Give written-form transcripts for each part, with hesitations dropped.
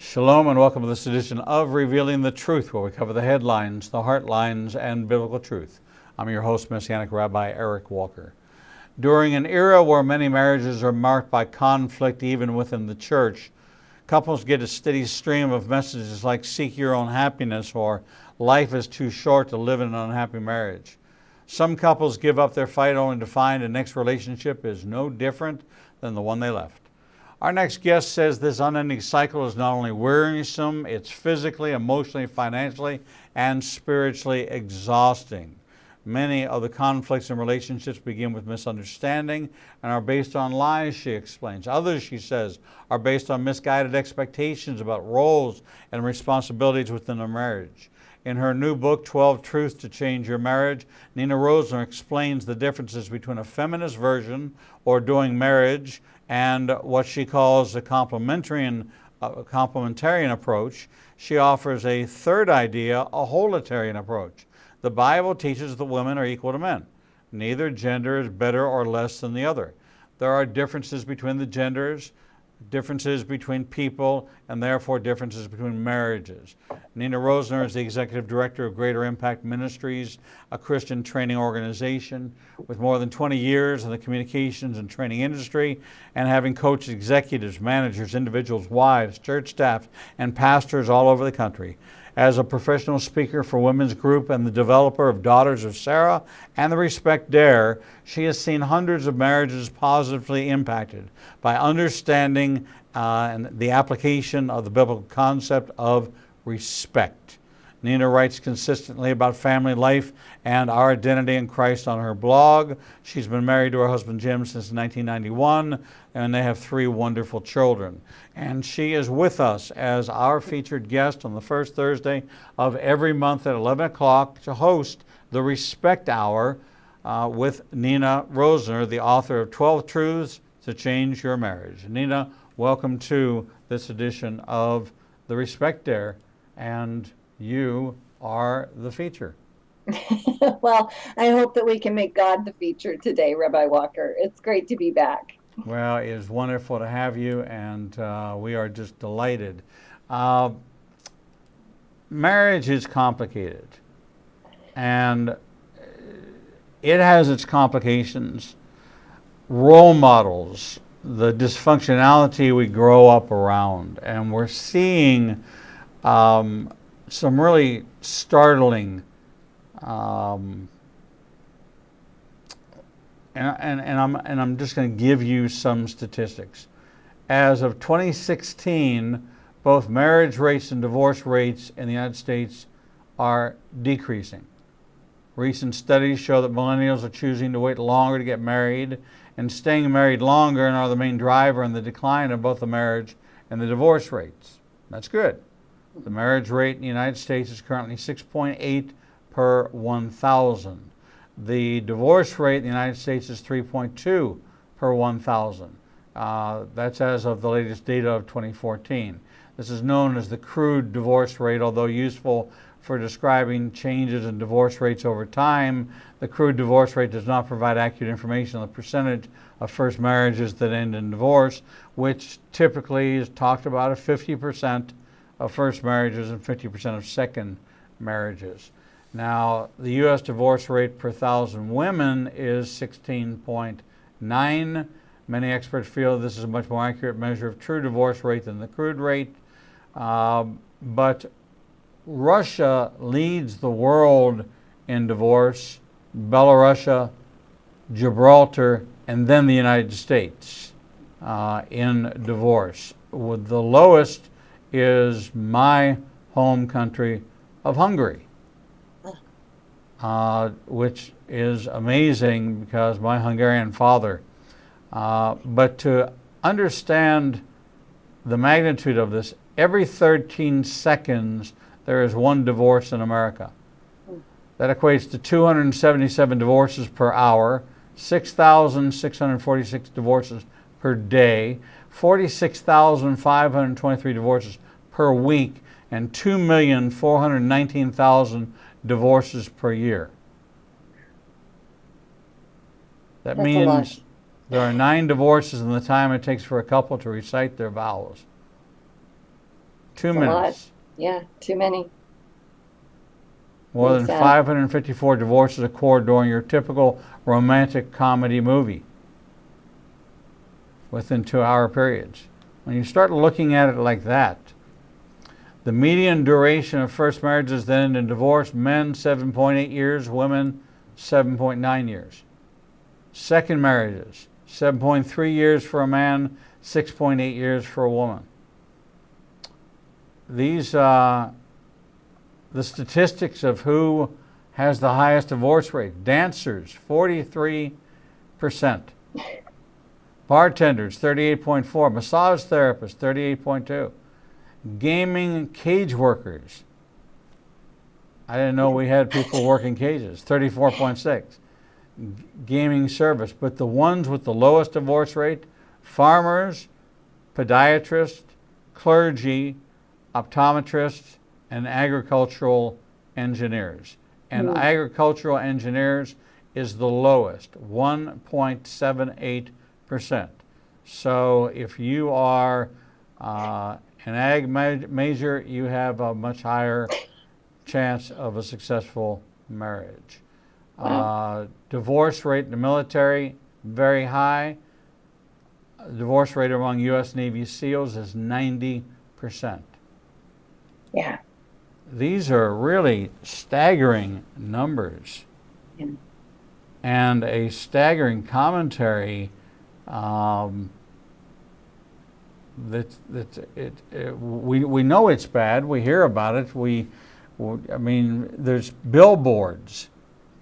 Shalom and welcome to this edition of Revealing the Truth, where we cover the headlines, the heart lines, and biblical truth. I'm your host, Messianic Rabbi Eric Walker. During an era where many marriages are marked by conflict even within the church, couples get a steady stream of messages like seek your own happiness or life is too short to live in an unhappy marriage. Some couples give up their fight only to find the next relationship is no different than the one they left. Our next guest says this unending cycle is not only wearisome, it's physically, emotionally, financially, and spiritually exhausting. Many of the conflicts in relationships begin with misunderstanding and are based on lies, she explains. Others, she says, are based on misguided expectations about roles and responsibilities within a marriage. In her new book, 12 Truths to Change Your Marriage, Nina Roesner explains the differences between a feminist version, or doing marriage, and what she calls a complementarian approach. She offers a third idea, a holitarian approach. The Bible teaches that women are equal to men. Neither gender is better or less than the other. There are differences between the genders, differences between people, and therefore differences between marriages. Nina Roesner is the executive director of Greater Impact Ministries, a Christian training organization with more than 20 years in the communications and training industry, and having coached executives, managers, individuals, wives, church staff, and pastors all over the country. As a professional speaker for Women's Group and the developer of Daughters of Sarah and the Respect Dare, she has seen hundreds of marriages positively impacted by understanding and the application of the biblical concept of respect. Nina writes consistently about family life and our identity in Christ on her blog. She's been married to her husband Jim since 1991, and they have 3 wonderful children. And she is with us as our featured guest on the first Thursday of every month at 11 o'clock to host the Respect Hour with Nina Roesner, the author of 12 Truths to Change Your Marriage. Nina, welcome to this edition of the Respect Dare, and you are the feature. Well, I hope that we can make God the feature today, Rabbi Walker. It's great to be back. Well, it is wonderful to have you, and we are just delighted. Uh, Marriage is complicated, and it has its complications. Role models, the dysfunctionality we grow up around, and we're seeing some really startling and I'm just going to give you some statistics. As of 2016, both marriage rates and divorce rates in the United States are decreasing. Recent studies show that millennials are choosing to wait longer to get married and staying married longer, and are the main driver in the decline of both the marriage and the divorce rates. That's good. The marriage rate in the United States is currently 6.8 per 1,000. The divorce rate in the United States is 3.2 per 1,000. That's as of the latest data of 2014. This is known as the crude divorce rate, although useful for describing changes in divorce rates over time. The crude divorce rate does not provide accurate information on the percentage of first marriages that end in divorce, which typically is talked about at 50% of first marriages and 50% of second marriages. Now, the U.S. divorce rate per 1,000 women is 16.9. Many experts feel this is a much more accurate measure of true divorce rate than the crude rate. But Russia leads the world in divorce, Belarus, Gibraltar, and then the United States in divorce. With the lowest is my home country of Hungary. Which is amazing because my Hungarian father. But to understand the magnitude of this, every 13 seconds there is one divorce in America. That equates to 277 divorces per hour, 6,646 divorces per day, 46,523 divorces per week, and 2,419,000 divorces per year. That That's means there are 9 divorces in the time it takes for a couple to recite their vows. 2 It's a lot. minutes. Yeah, too many. More Really than sad. 554 divorces occur during your typical romantic comedy movie within 2-hour periods. When you start looking at it like that, the median duration of first marriages that end in divorce, men 7.8 years, women 7.9 years. Second marriages, 7.3 years for a man, 6.8 years for a woman. These, the statistics of who has the highest divorce rate. Dancers, 43%. Bartenders, 38.4%. Massage therapists, 38.2%. Gaming cage workers. I didn't know we had people working cages, 34.6%. Gaming service. But the ones with the lowest divorce rate, farmers, podiatrists, clergy, optometrists, and agricultural engineers. And agricultural engineers is the lowest, 1.78%. So if you are an ag major, you have a much higher chance of a successful marriage. Wow. Divorce rate in the military, very high. Divorce rate among U.S. Navy SEALs is 90%. Yeah. These are really staggering numbers. Yeah. And a staggering commentary we know it's bad. We hear about it. I mean, there's billboards,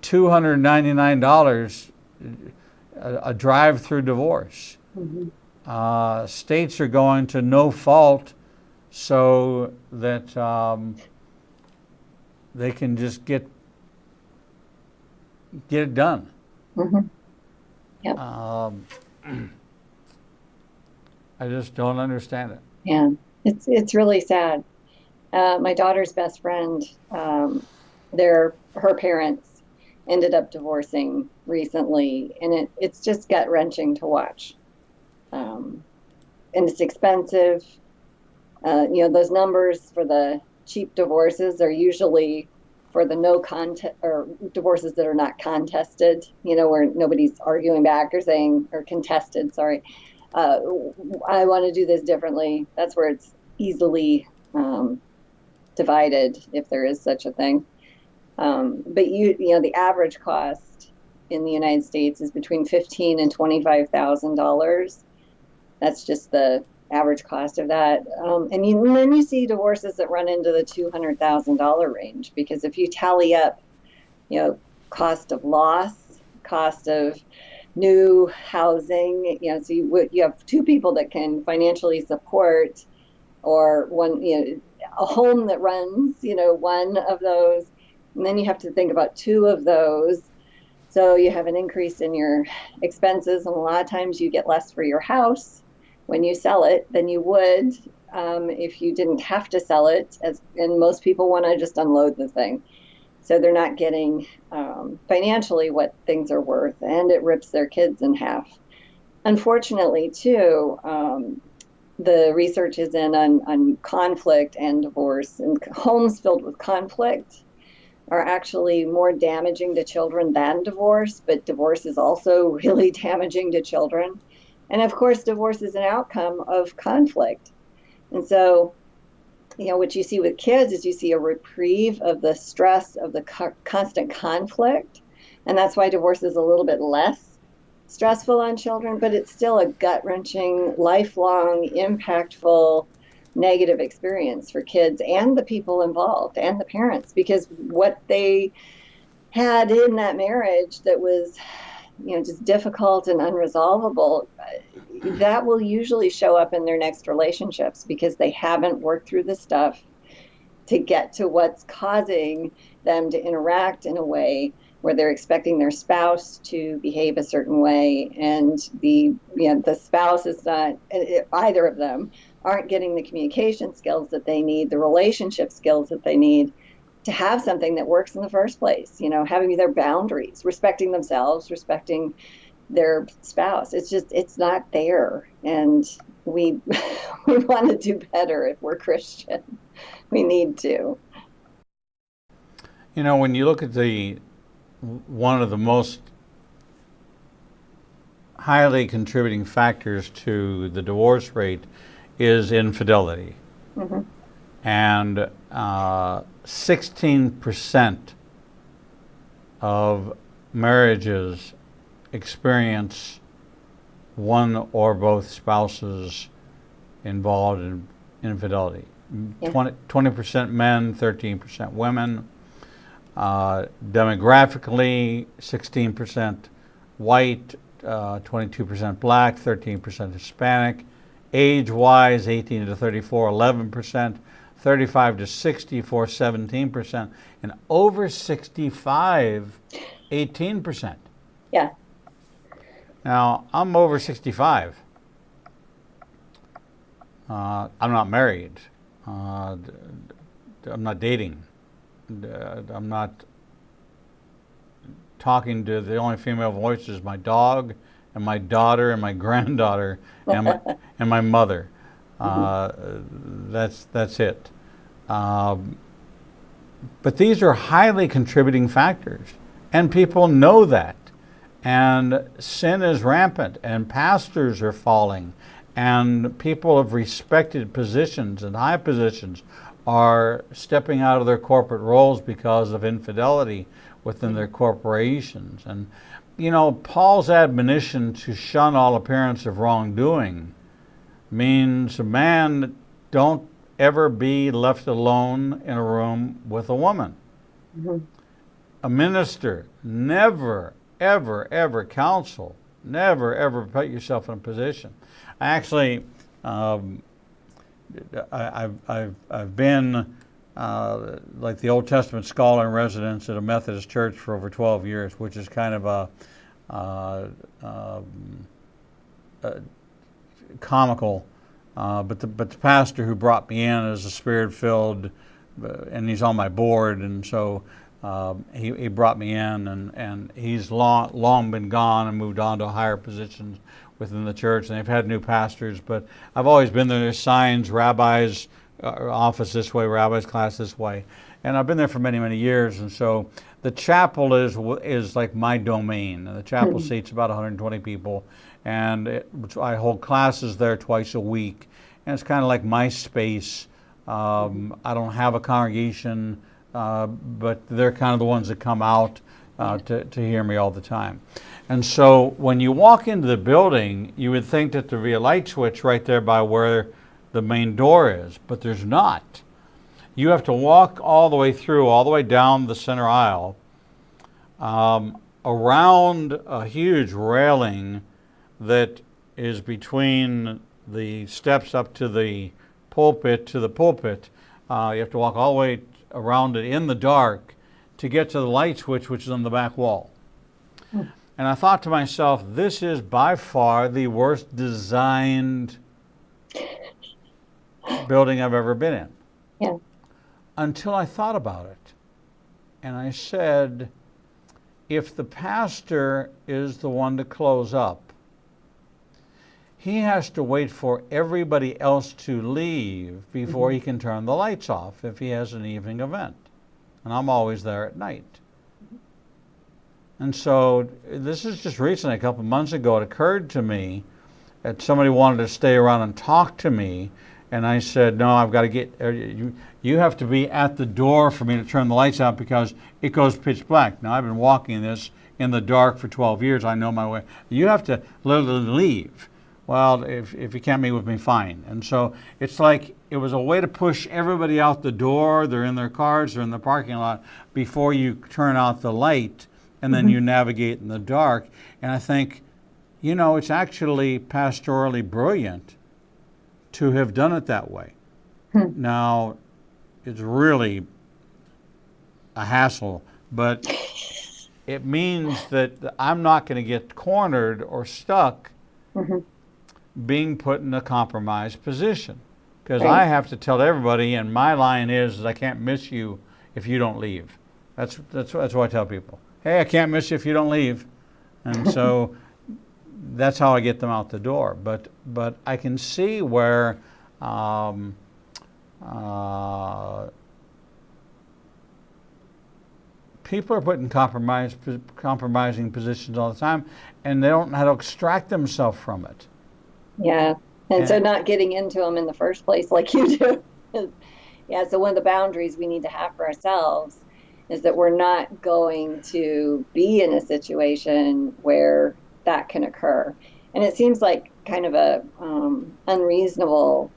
$299 a drive-through divorce. States are going to no fault so that they can just get it done. Yep. I just don't understand it. Yeah, it's really sad. My daughter's best friend, her parents ended up divorcing recently, and it's just gut-wrenching to watch. And it's expensive. Those numbers for the cheap divorces are usually for the no contest or divorces that are not contested, where nobody's arguing back or saying, or contested, sorry. I want to do this differently. That's where it's easily divided, if there is such a thing. But the average cost in the United States is between $15,000 and $25,000. That's just the average cost of that. And then you see divorces that run into the $200,000 range, because if you tally up, cost of loss, cost of new housing, so you have two people that can financially support, or one, a home that runs, one of those, and then you have to think about two of those. So you have an increase in your expenses, and a lot of times you get less for your house when you sell it than you would if you didn't have to sell it, and most people want to just unload the thing. So they're not getting financially what things are worth, and it rips their kids in half. Unfortunately, too, the research is in on conflict and divorce, and homes filled with conflict are actually more damaging to children than divorce, but divorce is also really damaging to children. And of course, divorce is an outcome of conflict. And so, what you see with kids is you see a reprieve of the stress of the constant conflict. And that's why divorce is a little bit less stressful on children, but it's still a gut-wrenching, lifelong, impactful, negative experience for kids and the people involved and the parents, because what they had in that marriage that was just difficult and unresolvable, that will usually show up in their next relationships, because they haven't worked through the stuff to get to what's causing them to interact in a way where they're expecting their spouse to behave a certain way, and the spouse is not, either of them aren't getting the communication skills that they need, the relationship skills that they need to have something that works in the first place. Having their boundaries, respecting themselves, respecting their spouse. It's not there. And we we want to do better if we're Christian. We need to. You know, when you look at one of the most highly contributing factors to the divorce rate is infidelity. Mm-hmm. And 16% of marriages experience one or both spouses involved in infidelity. Yeah. 20% men, 13% women. Demographically, 16% white, 22% black, 13% Hispanic. Age-wise, 18 to 34, 11%. 35 to 64, 17%. And over 65, 18%. Yeah. Now, I'm over 65. I'm not married. I'm not dating. I'm not talking to, the only female voice is my dog and my daughter and my granddaughter and my mother. That's it. But these are highly contributing factors, and people know that. And sin is rampant, and pastors are falling, and people of respected positions and high positions are stepping out of their corporate roles because of infidelity within their corporations. And, you know, Paul's admonition to shun all appearance of wrongdoing means, man, don't ever be left alone in a room with a woman. Mm-hmm. A minister, never, ever, ever counsel, never, ever put yourself in a position. I actually, I've been like the Old Testament scholar in residence at a Methodist church for over 12 years, which is kind of a comical. But the pastor who brought me in is a spirit-filled, and he's on my board, and so he brought me in, and he's long been gone and moved on to higher positions within the church, and they've had new pastors. But I've always been there. There's signs, rabbis' office this way, rabbis' class this way, and I've been there for many, many years. And so the chapel is like my domain. And the chapel seats about 120 people, and I hold classes there twice a week, and it's kind of like my space. I don't have a congregation, but they're kind of the ones that come out to hear me all the time. And so when you walk into the building, you would think that there'd be a light switch right there by where the main door is, but there's not. You have to walk all the way through, all the way down the center aisle, around a huge railing that is between the steps up to the pulpit. You have to walk all the way around it in the dark to get to the light switch, which is on the back wall. And I thought to myself, this is by far the worst designed building I've ever been in. Yeah. Until I thought about it. And I said, if the pastor is the one to close up, he has to wait for everybody else to leave before he can turn the lights off if he has an evening event. And I'm always there at night. And so this is just recently, a couple of months ago, it occurred to me that somebody wanted to stay around and talk to me. And I said, no, I've got to get, you have to be at the door for me to turn the lights out because it goes pitch black. Now, I've been walking this in the dark for 12 years. I know my way. You have to literally leave. Well, if you can't meet with me, fine. And so it's like it was a way to push everybody out the door. They're in their cars, they're in the parking lot before you turn out the light, and then you navigate in the dark. And I think, you know, it's actually pastorally brilliant to have done it that way. Now, it's really a hassle, but it means that I'm not going to get cornered or stuck being put in a compromised position. Because I have to tell everybody, and my line is I can't miss you if you don't leave. That's what I tell people. Hey, I can't miss you if you don't leave. And so that's how I get them out the door. But I can see where people are put in compromising positions all the time, and they don't know how to extract themselves from it. Yeah. And so And not getting into them in the first place like you do. Yeah. So one of the boundaries we need to have for ourselves is that we're not going to be in a situation where that can occur. And it seems like kind of a unreasonable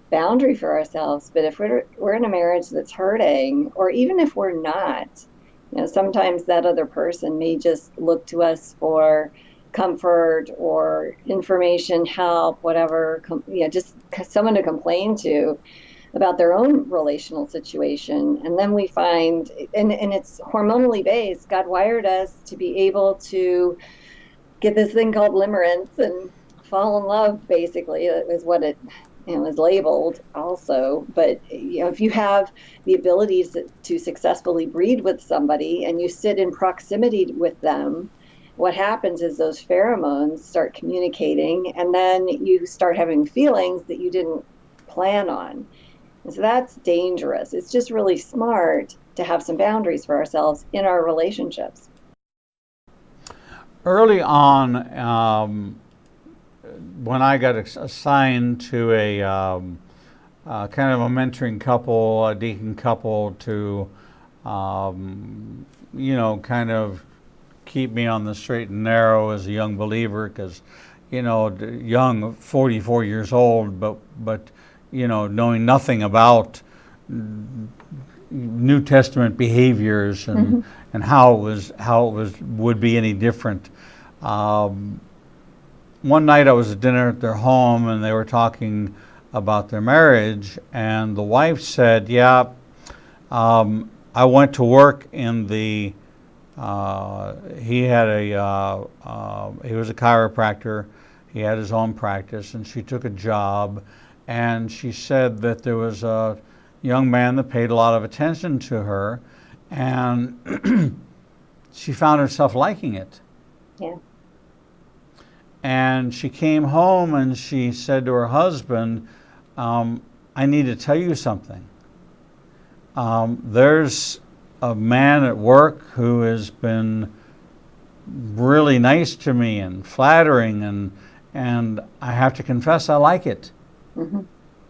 boundary for ourselves. But if we're in a marriage that's hurting, or even if we're not, sometimes that other person may just look to us for comfort or information, help, whatever, just someone to complain to about their own relational situation. And then we find, and it's hormonally based, God wired us to be able to get this thing called limerence and fall in love, basically, is what it is labeled also. But if you have the abilities to successfully breed with somebody and you sit in proximity with them, what happens is those pheromones start communicating, and then you start having feelings that you didn't plan on. And so that's dangerous. It's just really smart to have some boundaries for ourselves in our relationships. early on, when I got assigned to a kind of a mentoring couple, a deacon couple, to kind of keep me on the straight and narrow as a young believer, because young, 44 years old, but knowing nothing about New Testament behaviors and how it was would be any different. One night I was at dinner at their home, and they were talking about their marriage, and the wife said, "Yeah, I went to work in the." He had he was a chiropractor. He had his own practice, and she took a job, and she said that there was a young man that paid a lot of attention to her, and she found herself liking it. Yeah. And she came home and she said to her husband, I need to tell you something. There's a man at work who has been really nice to me and flattering, and I have to confess I like it. Mm-hmm.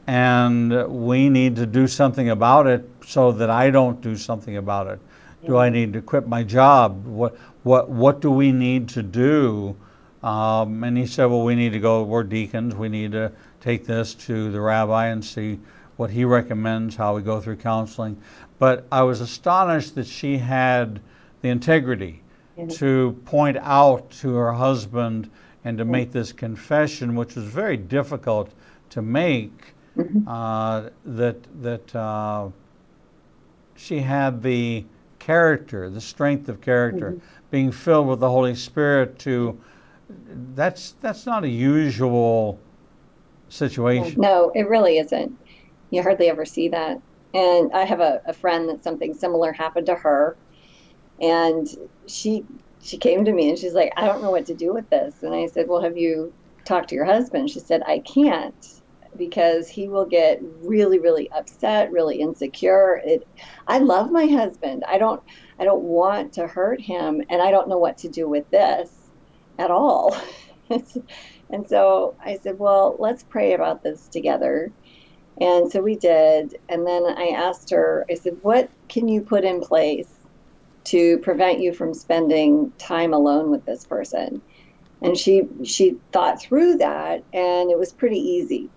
And we need to do something about it so that I don't do something about it. Yeah. Do I need to quit my job? What do we need to do? And he said, well, we need to go, we're deacons, we need to take this to the rabbi and see what he recommends, how we go through counseling. But I was astonished that she had the integrity to point out to her husband and to make this confession, which was very difficult to make, that she had the character, the strength of character, being filled with the Holy Spirit to, that's not a usual situation. No, it really isn't. You hardly ever see that. And I have a friend that something similar happened to her. And she came to me and she's like, I don't know what to do with this. And I said, well, have you talked to your husband? She said, I can't, because he will get really, really upset, really insecure. I love my husband. I don't want to hurt him, and I don't know what to do with this at all. And so I said, well, let's pray about this together. And so we did. And then I asked her, I said, what can you put in place to prevent you from spending time alone with this person? And she thought through that, and it was pretty easy.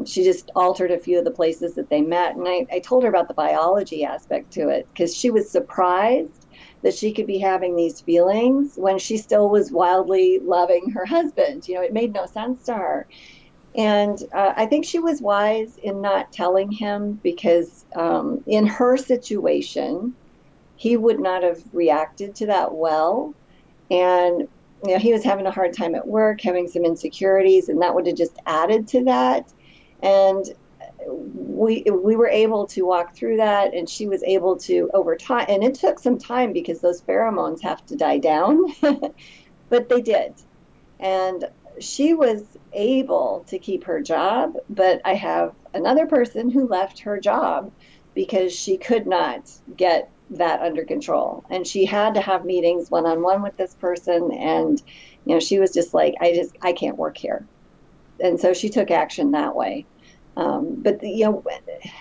She just altered a few of the places that they met. And I told her about the biology aspect to it, because she was surprised that she could be having these feelings when she still was wildly loving her husband. It made no sense to her. And I think she was wise in not telling him, because in her situation, he would not have reacted to that well. And he was having a hard time at work, having some insecurities, and that would have just added to that. And we were able to walk through that, and she was able to, over time, and it took some time because those pheromones have to die down, but they did. And she was able to keep her job, but I have another person who left her job because she could not get that under control. And she had to have meetings one on one with this person. And, she was just like, I can't work here. And so she took action that way. But,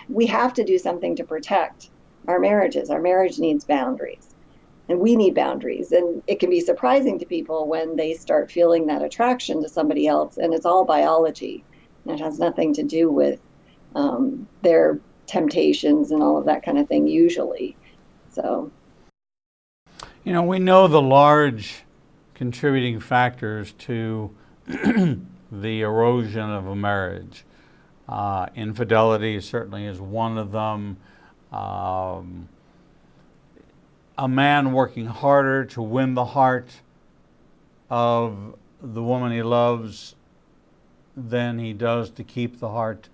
we have to do something to protect our marriages. Our marriage needs boundaries. And we need boundaries. And it can be surprising to people when they start feeling that attraction to somebody else, and it's all biology. And it has nothing to do with their temptations and all of that kind of thing, usually. So, We know the large contributing factors to the erosion of a marriage. Infidelity certainly is one of them. A man working harder to win the heart of the woman he loves than he does to keep the heart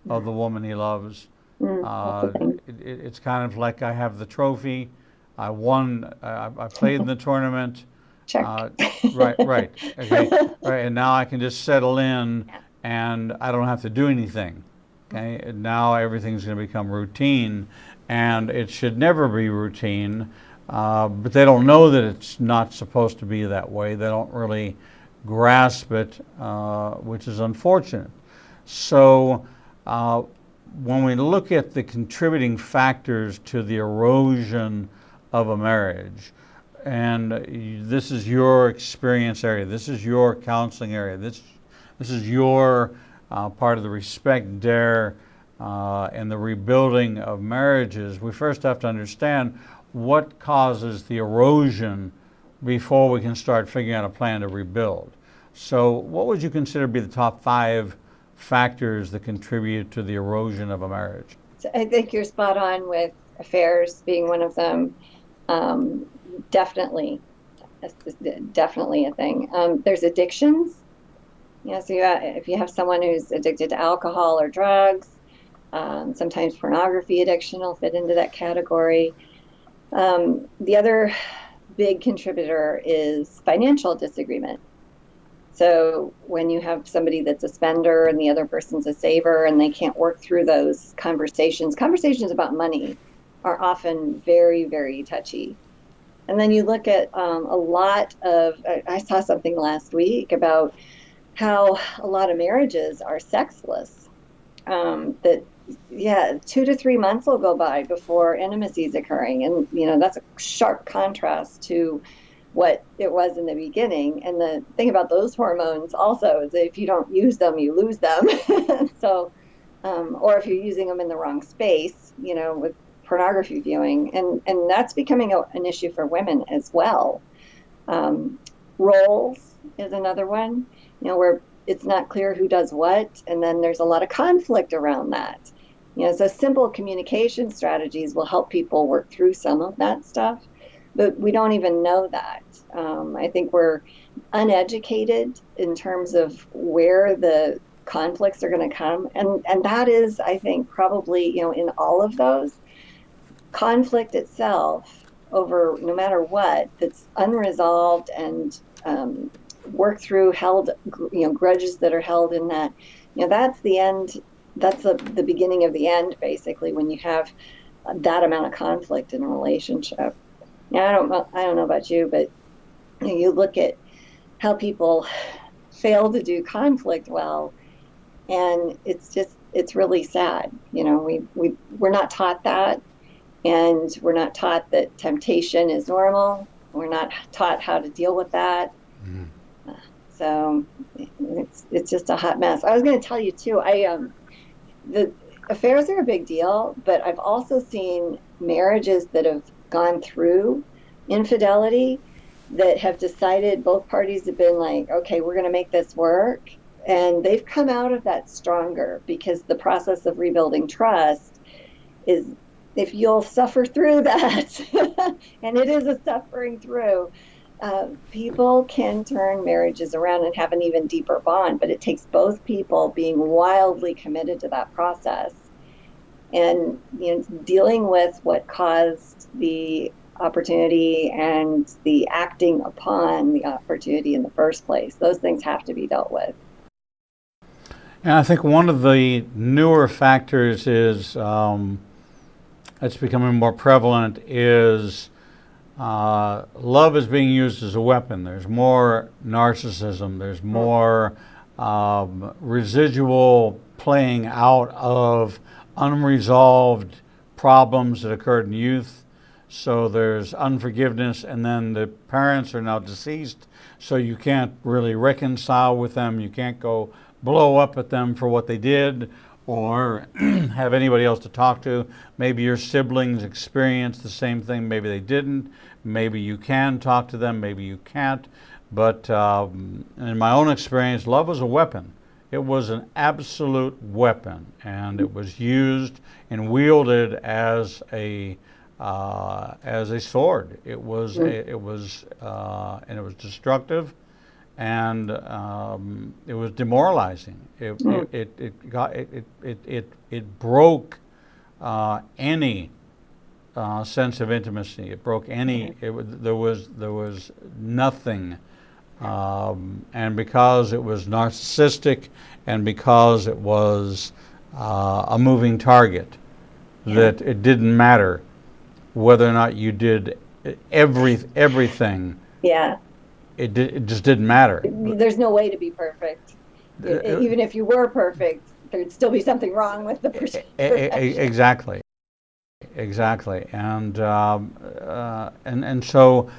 of the woman he loves. It's kind of like I have the trophy. I won. I played in the tournament. check. Right. Okay. Right. And now I can just settle in, and I don't have to do anything. Okay. And now everything's going to become routine, and it should never be routine. But they don't know that it's not supposed to be that way. They don't really grasp it, which is unfortunate. So when we look at the contributing factors to the erosion of a marriage, and this is your experience area, this is your counseling area, this is your part of the respect, dare, and the rebuilding of marriages, we first have to understand what causes the erosion before we can start figuring out a plan to rebuild. So what would you consider to be the top 5 factors that contribute to the erosion of a marriage? So I think you're spot on with affairs being one of them. Definitely a thing. There's addictions. So if you have someone who's addicted to alcohol or drugs, sometimes pornography addiction will fit into that category. The other big contributor is financial disagreement. So when you have somebody that's a spender and the other person's a saver and they can't work through those conversations about money are often very, very touchy. And then you look at a lot of, I saw something last week about how a lot of marriages are sexless. That 2 to 3 months will go by before intimacy is occurring. And, that's a sharp contrast to what it was in the beginning. And the thing about those hormones also is that if you don't use them, you lose them. So, or if you're using them in the wrong space, with pornography viewing, and that's becoming an issue for women as well. Roles is another one, where it's not clear who does what, and then there's a lot of conflict around that. So simple communication strategies will help people work through some of that stuff, but we don't even know that. I think we're uneducated in terms of where the conflicts are going to come, and that is, I think, probably, in all of those, conflict itself over no matter what that's unresolved and worked through, held, grudges that are held in that, that's the end. That's the beginning of the end, basically, when you have that amount of conflict in a relationship. I don't know about you, but you look at how people fail to do conflict well, and it's really sad. We're not taught that, and we're not taught that temptation is normal. We're not taught how to deal with that. So it's just a hot mess. I was going to tell you too. The affairs are a big deal, but I've also seen marriages that have gone through infidelity that have decided, both parties have been like, okay, we're going to make this work. And they've come out of that stronger, because the process of rebuilding trust is, if you'll suffer through that, and it is a suffering through, people can turn marriages around and have an even deeper bond, but it takes both people being wildly committed to that process and dealing with what caused the opportunity and the acting upon the opportunity in the first place. Those things have to be dealt with. And I think one of the newer factors is that's becoming more prevalent is love is being used as a weapon. There's more narcissism. There's more residual playing out of unresolved problems that occurred in youth. So there's unforgiveness, and then the parents are now deceased, so you can't really reconcile with them. You can't go blow up at them for what they did or have anybody else to talk to. Maybe your siblings experienced the same thing, maybe they didn't. Maybe you can talk to them, maybe you can't. But in my own experience, love was a weapon. It was an absolute weapon, and it was used and wielded as a sword. It was and it was destructive, and it was demoralizing. It broke any sense of intimacy. It broke any. There was nothing, and because it was narcissistic, and because it was a moving target, that it didn't matter whether or not you did everything. Yeah. It just didn't matter. There's no way to be perfect. Even if you were perfect, there'd still be something wrong with the person. Exactly. And so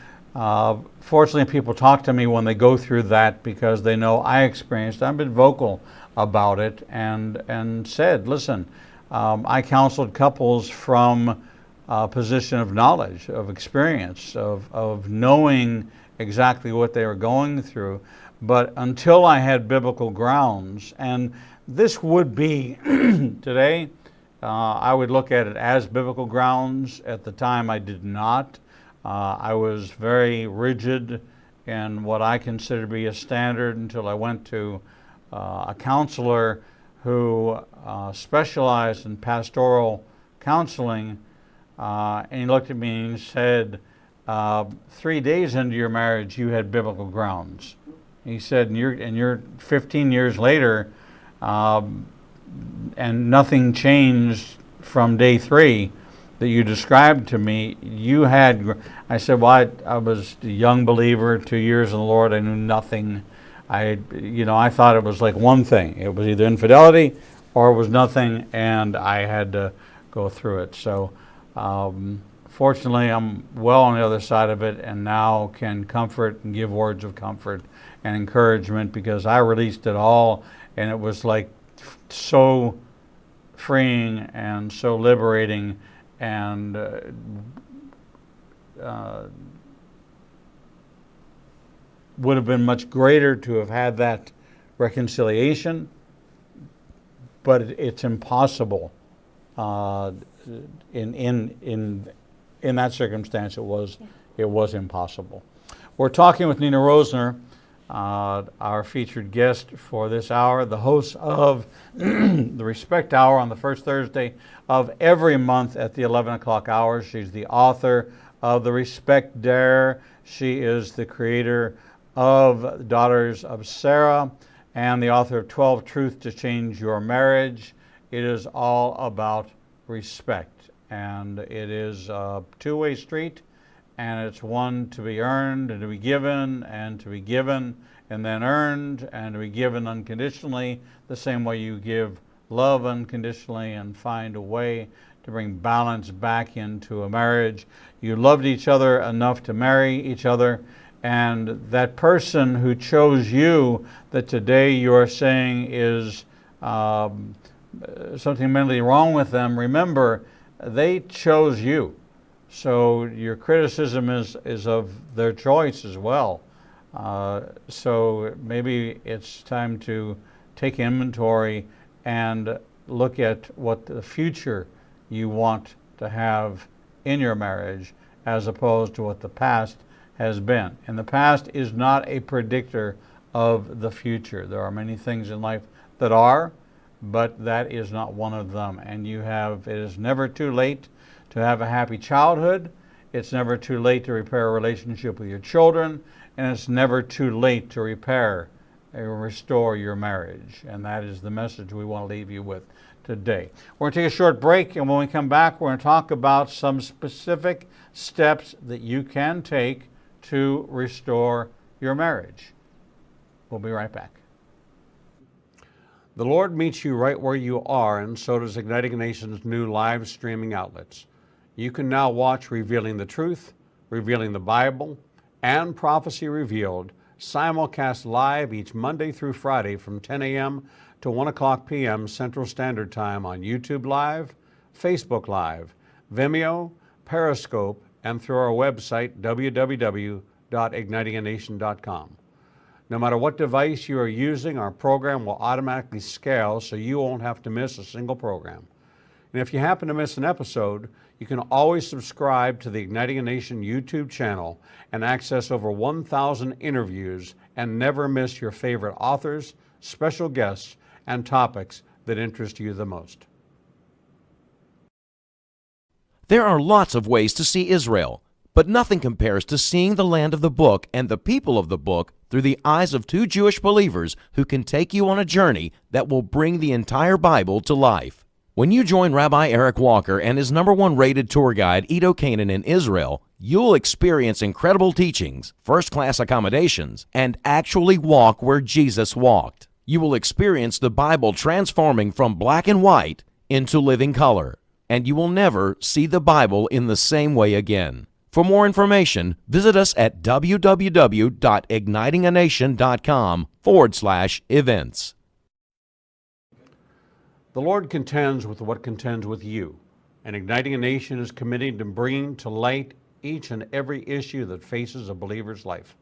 fortunately, people talk to me when they go through that because they know I experienced. I've been vocal about it and said, listen, I counseled couples from a position of knowledge, of experience, of knowing exactly what they were going through. But until I had biblical grounds, and this would be today, I would look at it as biblical grounds. At the time, I did not. I was very rigid in what I consider to be a standard until I went to a counselor who specialized in pastoral counseling. And he looked at me and said, 3 days into your marriage, you had biblical grounds. He said, and you're 15 years later, and nothing changed from day 3 that you described to me. You had, I said, well, I was a young believer, 2 years in the Lord. I knew nothing. I thought it was like one thing. It was either infidelity or it was nothing, and I had to go through it. So fortunately, I'm well on the other side of it, and now can comfort and give words of comfort and encouragement because I released it all, and it was like so freeing and so liberating, and would have been much greater to have had that reconciliation, but it's impossible. In that circumstance, it was impossible. We're talking with Nina Roesner, our featured guest for this hour, the host of the Respect Hour on the first Thursday of every month at the 11 o'clock hour. She's the author of The Respect Dare. She is the creator of Daughters of Sarah and the author of 12 Truths to Change Your Marriage. It is all about respect, and it is a two-way street, and it's one to be earned and to be given and to be given and then earned and to be given unconditionally, the same way you give love unconditionally and find a way to bring balance back into a marriage. You loved each other enough to marry each other, and that person who chose you, that today you are saying is something mentally wrong with them, remember, they chose you. So your criticism is of their choice as well. So maybe it's time to take inventory and look at what the future you want to have in your marriage as opposed to what the past has been. And the past is not a predictor of the future. There are many things in life that are, but that is not one of them. And it is never too late to have a happy childhood. It's never too late to repair a relationship with your children, and it's never too late to repair or restore your marriage. And that is the message we want to leave you with today. We're going to take a short break, and when we come back, we're going to talk about some specific steps that you can take to restore your marriage. We'll be right back. The Lord meets you right where you are, and so does Igniting a Nation's new live streaming outlets. You can now watch Revealing the Truth, Revealing the Bible, and Prophecy Revealed simulcast live each Monday through Friday from 10 a.m. to 1 o'clock p.m. Central Standard Time on YouTube Live, Facebook Live, Vimeo, Periscope, and through our website, www.ignitinganation.com. No matter what device you are using, our program will automatically scale so you won't have to miss a single program. And if you happen to miss an episode, you can always subscribe to the Igniting a Nation YouTube channel and access over 1,000 interviews and never miss your favorite authors, special guests, and topics that interest you the most. There are lots of ways to see Israel, but nothing compares to seeing the land of the book and the people of the book through the eyes of two Jewish believers who can take you on a journey that will bring the entire Bible to life. When you join Rabbi Eric Walker and his #1 rated tour guide, Edo Canaan, in Israel, you'll experience incredible teachings, first-class accommodations, and actually walk where Jesus walked. You will experience the Bible transforming from black and white into living color, and you will never see the Bible in the same way again. For more information, visit us at www.ignitinganation.com/events. The Lord contends with what contends with you, and Igniting a Nation is committed to bringing to light each and every issue that faces a believer's life.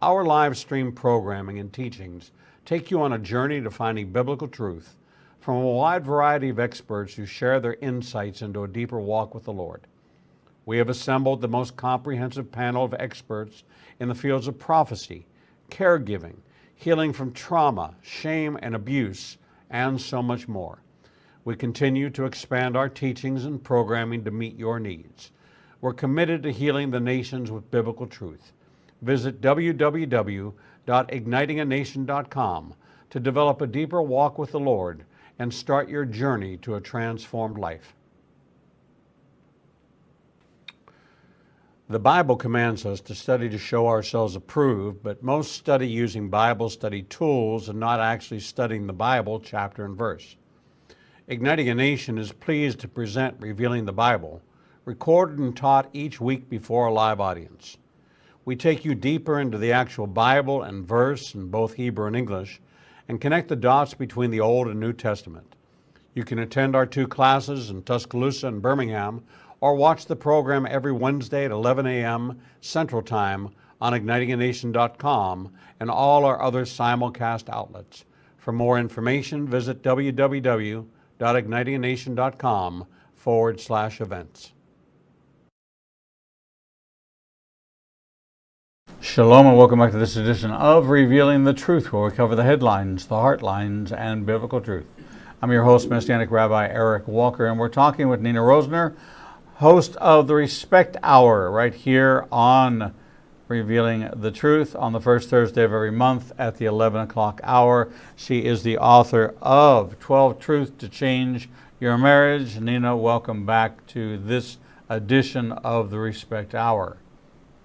Our live stream programming and teachings take you on a journey to finding biblical truth from a wide variety of experts who share their insights into a deeper walk with the Lord. We have assembled the most comprehensive panel of experts in the fields of prophecy, caregiving, healing from trauma, shame, and abuse, and so much more. We continue to expand our teachings and programming to meet your needs. We're committed to healing the nations with biblical truth. Visit www.ignitinganation.com to develop a deeper walk with the Lord and start your journey to a transformed life. The Bible commands us to study to show ourselves approved, but most study using Bible study tools and not actually studying the Bible chapter and verse. Igniting a Nation is pleased to present Revealing the Bible, recorded and taught each week before a live audience. We take you deeper into the actual Bible and verse in both Hebrew and English and connect the dots between the Old and New Testament. You can attend our 2 classes in Tuscaloosa and Birmingham, or watch the program every Wednesday at 11 a.m. Central Time on ignitinganation.com and all our other simulcast outlets. For more information, visit www.ignitinganation.com/events. Shalom and welcome back to this edition of Revealing the Truth, where we cover the headlines, the heartlines, and biblical truth. I'm your host, Messianic Rabbi Eric Walker, and we're talking with Nina Roesner, host of the Respect Hour, right here on Revealing the Truth on the first Thursday of every month at the 11 o'clock hour. She is the author of 12 Truths to Change Your Marriage. Nina, welcome back to this edition of the Respect Hour.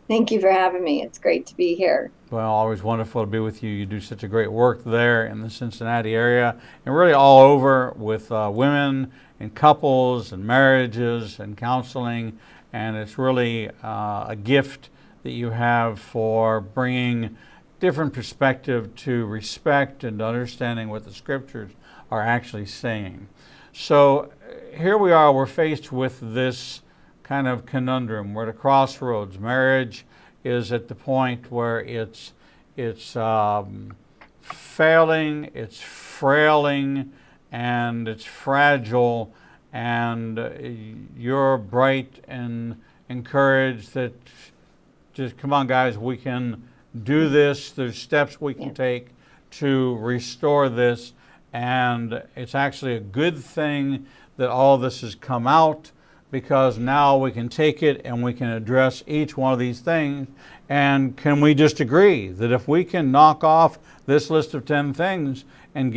Thank you for having me. It's great to be here. Well, always wonderful to be with you. You do such a great work there in the Cincinnati area and really all over with women and couples and marriages and counseling. And it's really a gift that you have for bringing different perspective to respect and understanding what the scriptures are actually saying. So here we are, we're faced with this kind of conundrum. We're at a crossroads. Marriage is at the point where it's failing, it's frailing, and it's fragile, and you're bright and encouraged that just come on guys, we can do this. There's steps we can take to restore this, and it's actually a good thing that all this has come out, because now we can take it and we can address each one of these things. And can we just agree that if we can knock off this list of 10 things and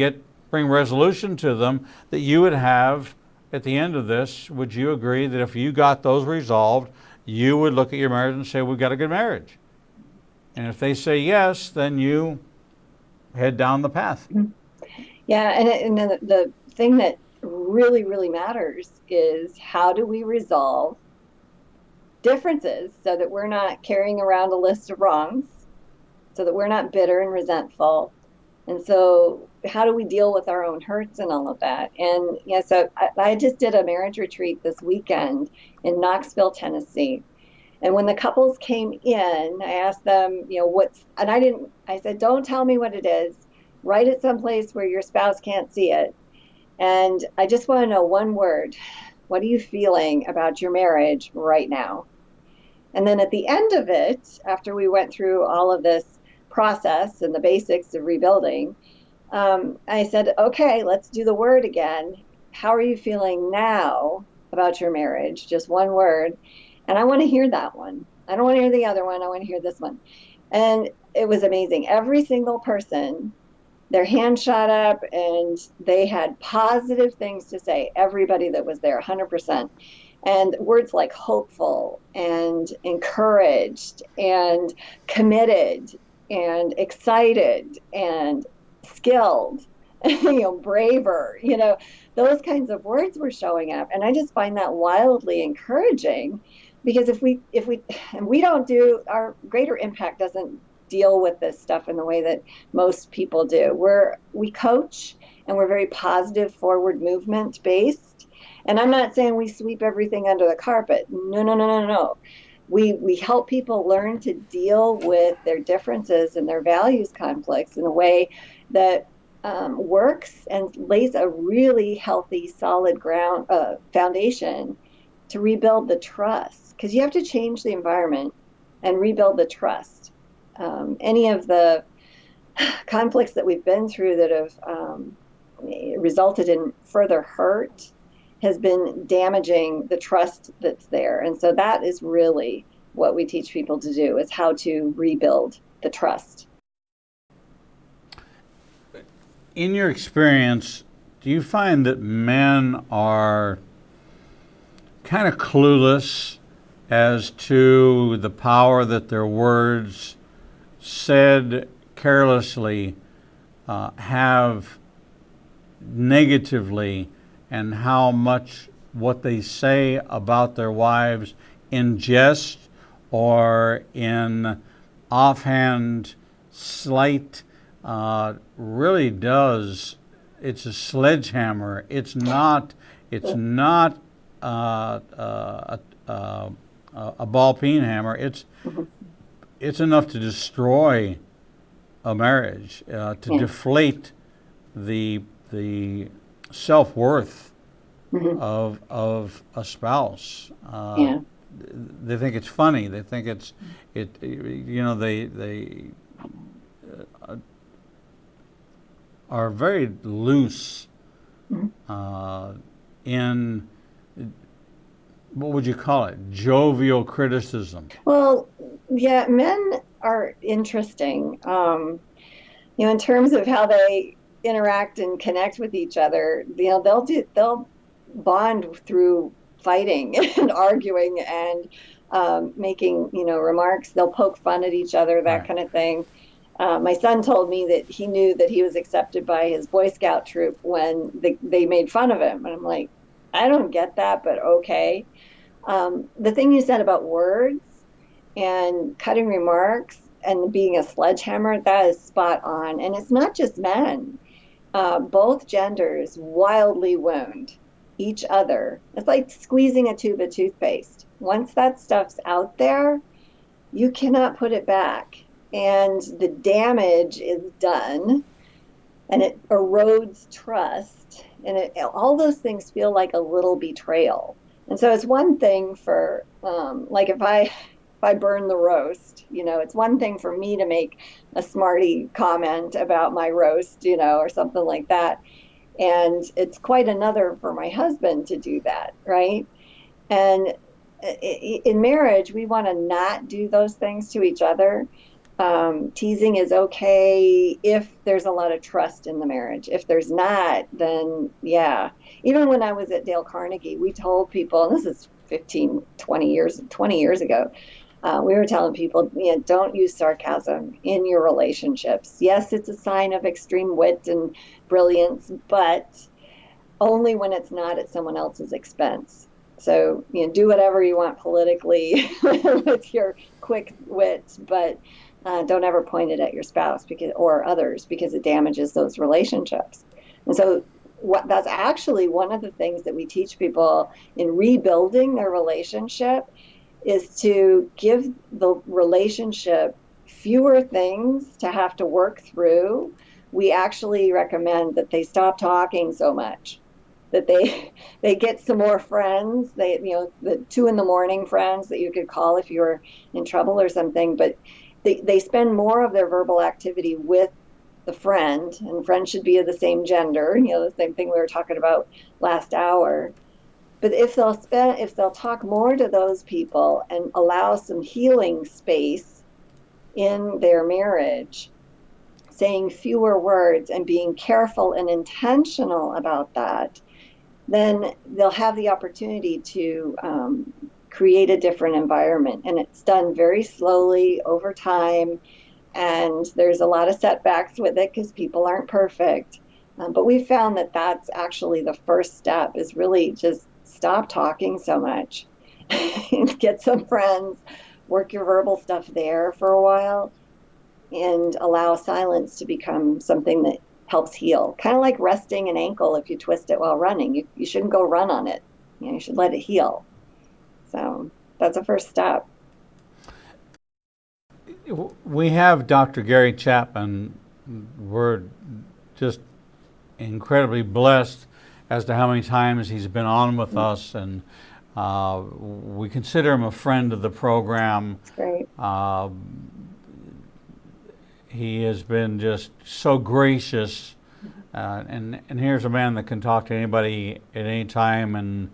bring resolution to them, that you would have, at the end of this, would you agree that if you got those resolved, you would look at your marriage and say, we've got a good marriage? And if they say yes, then you head down the path. Yeah, and the thing that really, really matters is, how do we resolve differences so that we're not carrying around a list of wrongs, so that we're not bitter and resentful. And so how do we deal with our own hurts and all of that? And yeah, so I just did a marriage retreat this weekend in Knoxville, Tennessee. And when the couples came in, I asked them, I said, don't tell me what it is. Write it someplace where your spouse can't see it. And I just want to know one word. What are you feeling about your marriage right now? And then at the end of it, after we went through all of this process and the basics of rebuilding, I said, okay, let's do the word again. How are you feeling now about your marriage? Just one word. And I want to hear that one. I don't want to hear the other one. I want to hear this one. And it was amazing. Every single person, their hand shot up and they had positive things to say. Everybody that was there, 100%. And words like hopeful and encouraged and committed and excited and skilled, braver, those kinds of words were showing up. And I just find that wildly encouraging, because if we don't do, our greater impact doesn't deal with this stuff in the way that most people do. We coach, and we're very positive, forward movement based. And I'm not saying we sweep everything under the carpet. No. We help people learn to deal with their differences and their values conflicts in a way that works and lays a really healthy, solid foundation to rebuild the trust. Because you have to change the environment and rebuild the trust. Any of the conflicts that we've been through that have resulted in further hurt has been damaging the trust that's there. And so that is really what we teach people to do, is how to rebuild the trust. In your experience, do you find that men are kind of clueless as to the power that their words, said carelessly, have negatively, and how much what they say about their wives in jest or in offhand slight really does? It's a sledgehammer. It's not a ball peen hammer. It's enough to destroy a marriage, to deflate the self-worth of a spouse. They think it's funny. They think they are very loose in, what would you call it, jovial criticism. Well, yeah, men are interesting. In terms of how they interact and connect with each other, they'll bond through fighting and arguing and making remarks. They'll poke fun at each other, that Right. kind of thing. My son told me that he knew that he was accepted by his Boy Scout troop when they made fun of him. And I'm like, I don't get that, but okay. The thing you said about words and cutting remarks and being a sledgehammer, that is spot on. And it's not just men. Both genders wildly wound each other. It's like squeezing a tube of toothpaste. Once that stuff's out there, you cannot put it back. And the damage is done, and it erodes trust. And all those things feel like a little betrayal. And so it's one thing for, like if I burn the roast, it's one thing for me to make a smarty comment about my roast, or something like that. And it's quite another for my husband to do that, right? And in marriage, we want to not do those things to each other. Teasing is okay if there's a lot of trust in the marriage. If there's not, then yeah. Even when I was at Dale Carnegie, we told people, and this is 15, 20 years ago, we were telling people, don't use sarcasm in your relationships. Yes, it's a sign of extreme wit and brilliance, but only when it's not at someone else's expense. So, do whatever you want politically with your quick wit, but don't ever point it at your spouse or others, because it damages those relationships. And so, that's actually one of the things that we teach people in rebuilding their relationship is to give the relationship fewer things to have to work through. We actually recommend that they stop talking so much, that they get some more friends. The 2 a.m. friends that you could call if you were in trouble or something, but they spend more of their verbal activity with the friend, and friends should be of the same gender, the same thing we were talking about last hour. But if they'll talk more to those people and allow some healing space in their marriage, saying fewer words and being careful and intentional about that, then they'll have the opportunity to create a different environment. And it's done very slowly over time. And there's a lot of setbacks with it because people aren't perfect. But we found that that's actually the first step, is really just stop talking so much. Get some friends, work your verbal stuff there for a while, and allow silence to become something that helps heal. Kind of like resting an ankle if you twist it while running. You shouldn't go run on it. You should let it heal. So that's a first step. We have Dr. Gary Chapman. We're just incredibly blessed as to how many times he's been on with us, and we consider him a friend of the program. That's great. He has been just so gracious, and here's a man that can talk to anybody at any time, and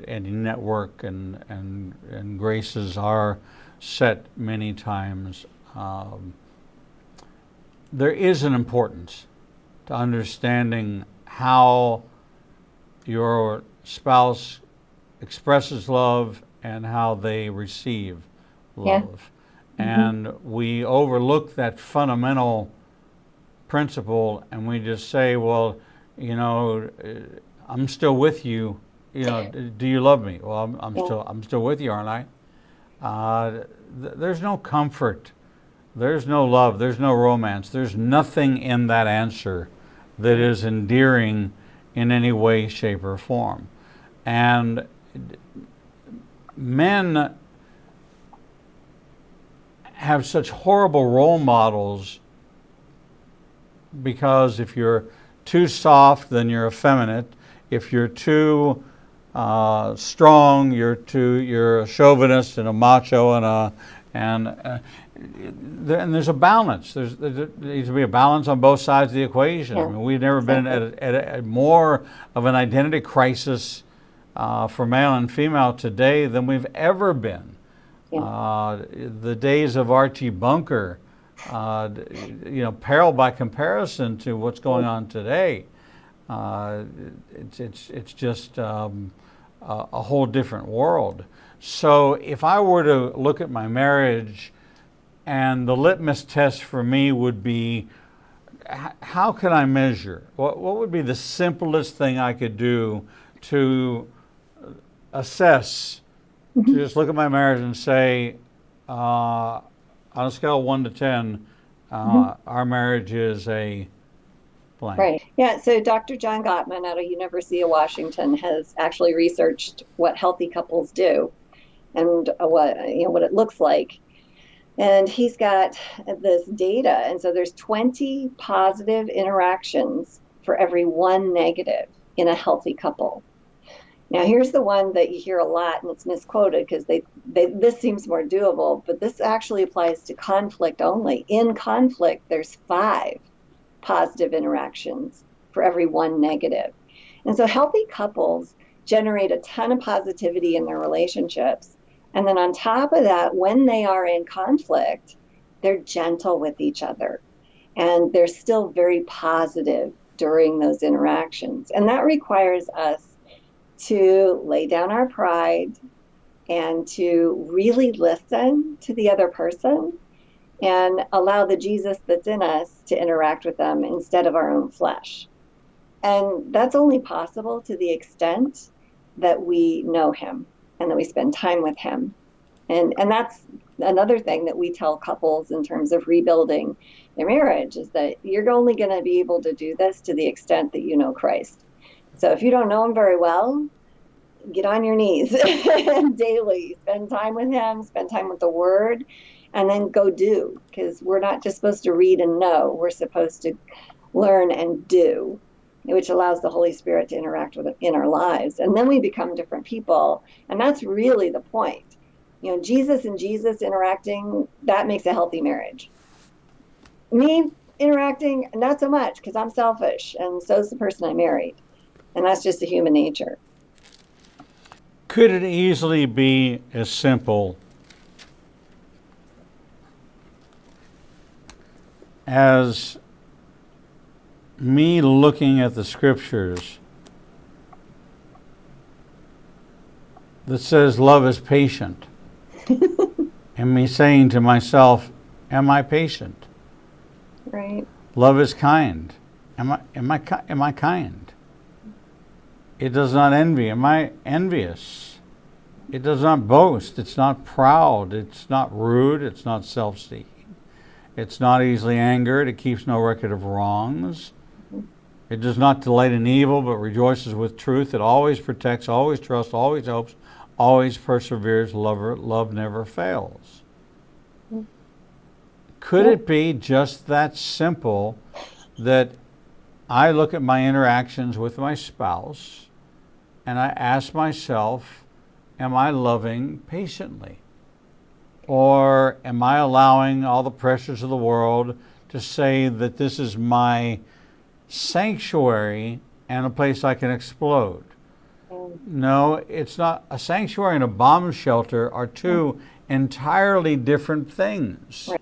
any network, and graces are set many times. There is an importance to understanding how your spouse expresses love and how they receive love. Yeah. And we overlook that fundamental principle, and we just say, well, I'm still with you. Do you love me? Well, I'm still with you, aren't I? There's no comfort, there's no love, there's no romance, there's nothing in that answer that is endearing in any way, shape, or form. And men have such horrible role models, because if you're too soft, then you're effeminate. If you're too strong, you're a chauvinist and a macho, and there's a balance. There needs to be a balance on both sides of the equation. Yeah. I mean, we've never been at more of an identity crisis for male and female today than we've ever been. Yeah. The days of Archie Bunker, pale by comparison to what's going on today. It's just a whole different world. So if I were to look at my marriage, and the litmus test for me would be, how can I measure? What would be the simplest thing I could do to assess, to just look at my marriage and say, on a scale of 1 to 10, our marriage is a blank. Right. Yeah. So Dr. John Gottman out of University of Washington has actually researched what healthy couples do, and what it looks like. And he's got this data. And so there's 20 positive interactions for every 1 negative in a healthy couple. Now, here's the one that you hear a lot, and it's misquoted because this seems more doable, but this actually applies to conflict only. In conflict, there's 5 positive interactions for every 1 negative. And so healthy couples generate a ton of positivity in their relationships. And then on top of that, when they are in conflict, they're gentle with each other and they're still very positive during those interactions. And that requires us to lay down our pride and to really listen to the other person and allow the Jesus that's in us to interact with them instead of our own flesh. And that's only possible to the extent that we know him and that we spend time with him. And that's another thing that we tell couples in terms of rebuilding their marriage, is that you're only going to be able to do this to the extent that you know Christ. So if you don't know him very well, get on your knees daily, spend time with him, spend time with the word, and then go do, because we're not just supposed to read and know, we're supposed to learn and do, which allows the Holy Spirit to interact with it in our lives. And then we become different people. And that's really the point. You know, Jesus and Jesus interacting, that makes a healthy marriage. Me interacting, not so much, because I'm selfish, and so is the person I married. And that's just a human nature. Could it easily be as simple as me looking at the scriptures that says love is patient, and me saying to myself, am I patient? Right. Love is kind. Am I kind? It does not envy. Am I envious? It does not boast. It's not proud. It's not rude. It's not self-seeking. It's not easily angered. It keeps no record of wrongs. It does not delight in evil, but rejoices with truth. It always protects, always trusts, always hopes, always perseveres. Love never fails. Could it be just that simple that I look at my interactions with my spouse and I ask myself, am I loving patiently? Or am I allowing all the pressures of the world to say that this is my sanctuary and a place I can explode? No, it's not. A sanctuary and a bomb shelter are two entirely different things. Right.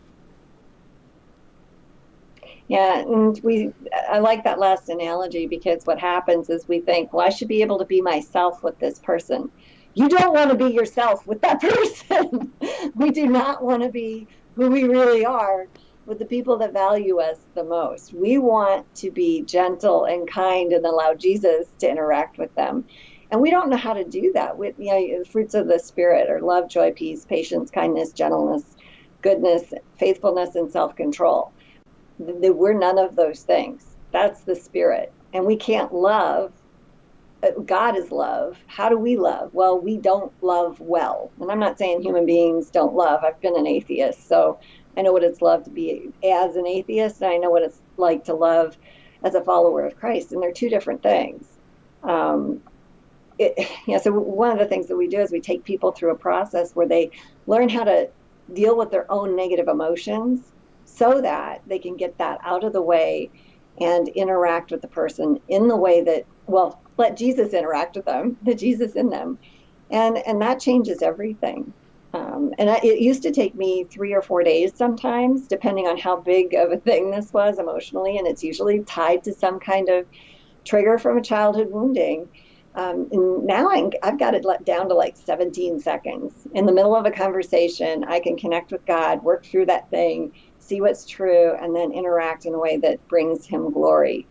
Yeah, and I like that last analogy, because what happens is we think, well, I should be able to be myself with this person. You don't want to be yourself with that person. We do not want to be who we really are with the people that value us the most. We want to be gentle and kind and allow Jesus to interact with them. And we don't know how to do that with, the fruits of the Spirit are love, joy, peace, patience, kindness, gentleness, goodness, faithfulness, and self-control. We're none of those things. That's the Spirit. And we can't love. God is love. How do we love? Well, we don't love well. And I'm not saying human beings don't love. I've been an atheist, so I know what it's like to be as an atheist, and I know what it's like to love as a follower of Christ. And they're two different things. So one of the things that we do is we take people through a process where they learn how to deal with their own negative emotions so that they can get that out of the way and interact with the person in the way that, well, let Jesus interact with them, the Jesus in them. And that changes everything. It used to take me 3 or 4 days sometimes, depending on how big of a thing this was emotionally. And it's usually tied to some kind of trigger from a childhood wounding. And now I've got it down to like 17 seconds. In the middle of a conversation, I can connect with God, work through that thing, see what's true, and then interact in a way that brings him glory.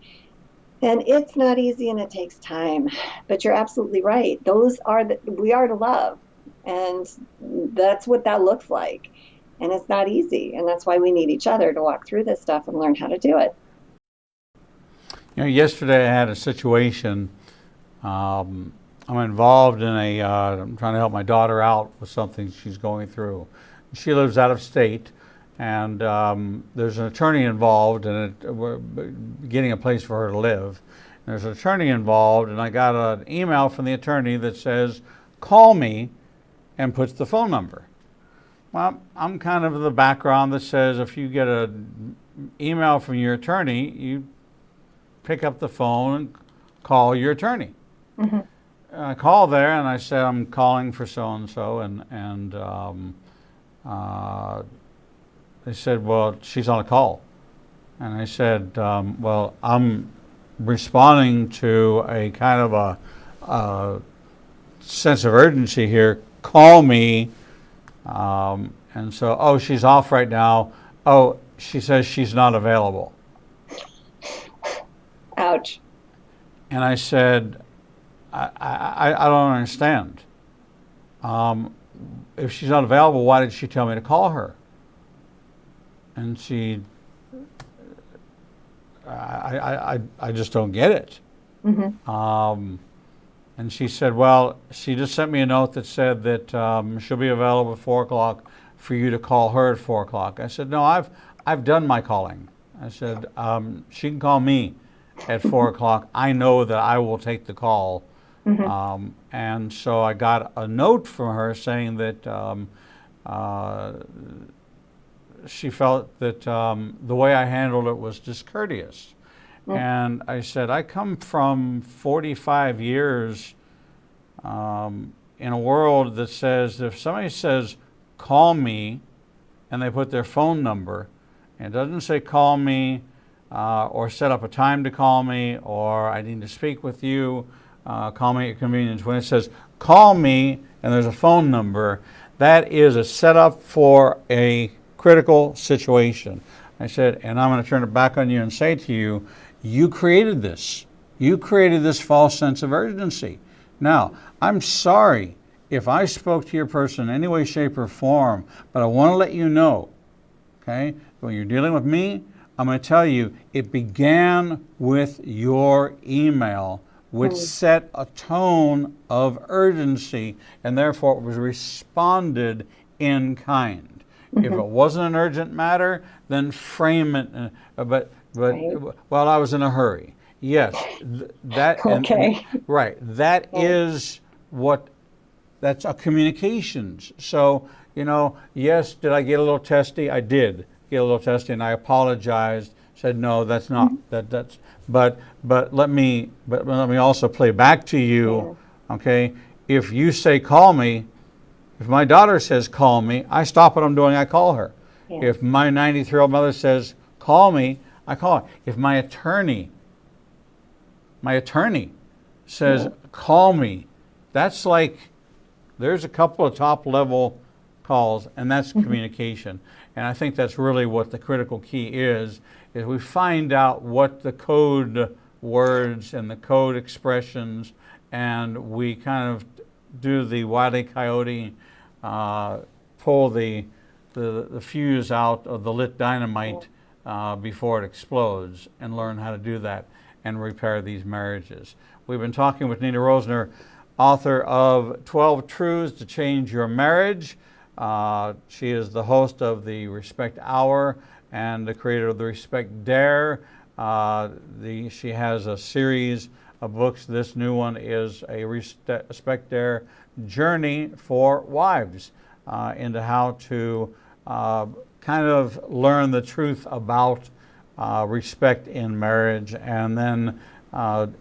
And it's not easy and it takes time, but you're absolutely right. We are to love, and that's what that looks like. And it's not easy, and that's why we need each other to walk through this stuff and learn how to do it. Yesterday I had a situation. I'm involved in I'm trying to help my daughter out with something she's going through. She lives out of state, and there's an attorney involved, and we're getting a place for her to live. There's an attorney involved, and I got an email from the attorney that says, call me, and puts the phone number. Well, I'm kind of the background that says if you get an email from your attorney, you pick up the phone and call your attorney. Mm-hmm. I called there and I said, I'm calling for so-and-so, and they said, well, she's on a call. And I said, well, I'm responding to a kind of a sense of urgency here. Call me. And so, oh, she's off right now. Oh, she says she's not available. Ouch. And I said, I don't understand. If she's not available, why did she tell me to call her? And she, I just don't get it. Mm-hmm. And she said, well, she just sent me a note that said that she'll be available at 4 o'clock for you to call her at 4 o'clock. I said, no, I've done my calling. I said, she can call me at 4 o'clock. I know that I will take the call. Mm-hmm. And so I got a note from her saying that she felt that the way I handled it was discourteous. And I said, I come from 45 years in a world that says if somebody says, call me, and they put their phone number, and it doesn't say call me or set up a time to call me or I need to speak with you, call me at convenience. When it says call me and there's a phone number, that is a setup for a critical situation. I said, and I'm going to turn it back on you and say to you, you created this. You created this false sense of urgency. Now, I'm sorry if I spoke to your person in any way, shape, or form, but I want to let you know, okay, when you're dealing with me, I'm going to tell you it began with your email, which set a tone of urgency, and therefore it was responded in kind. If it wasn't an urgent matter, then frame it, but Right. well, I was in a hurry. Yes, that Okay. right. That is what. That's a communications. So yes, did I get a little testy? I did get a little testy, and I apologized. Said no, that's not that's. But let me also play back to you. Okay, if you say call me, if my daughter says call me, I stop what I'm doing. I call her. Yeah. If my 93-year-old mother says call me, I call her. If my attorney says call me, that's like there's a couple of top level calls, and that's communication. And I think that's really what the critical key is we find out what the code words and the code expressions, and we kind of do the Wile E. Coyote, pull the fuse out of the lit dynamite before it explodes, and learn how to do that and repair these marriages. We've been talking with Nina Roesner, author of 12 Truths to Change Your Marriage. She is the host of the Respect Hour and the creator of the Respect Dare. She has a series of books. This new one is a Respect Dare journey for wives into how to kind of learn the truth about respect in marriage, and then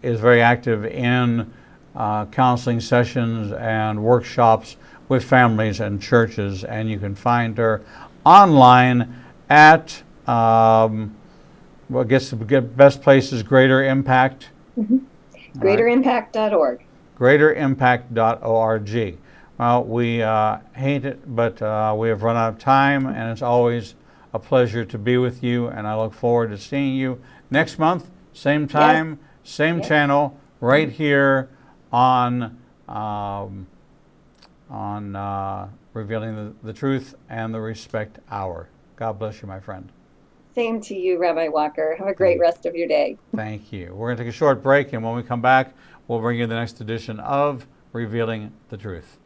is very active in counseling sessions and workshops with families and churches. And you can find her online at, well, I guess the best place is Greater Impact. GreaterImpact.org. GreaterImpact.org. Well, we hate it, but we have run out of time, and it's always a pleasure to be with you, and I look forward to seeing you next month, same time, same channel, right here on Revealing the Truth and the Respect Hour. God bless you, my friend. Same to you, Rabbi Walker. Have a great rest of your day. Thank you. We're going to take a short break, and when we come back, we'll bring you the next edition of Revealing the Truth.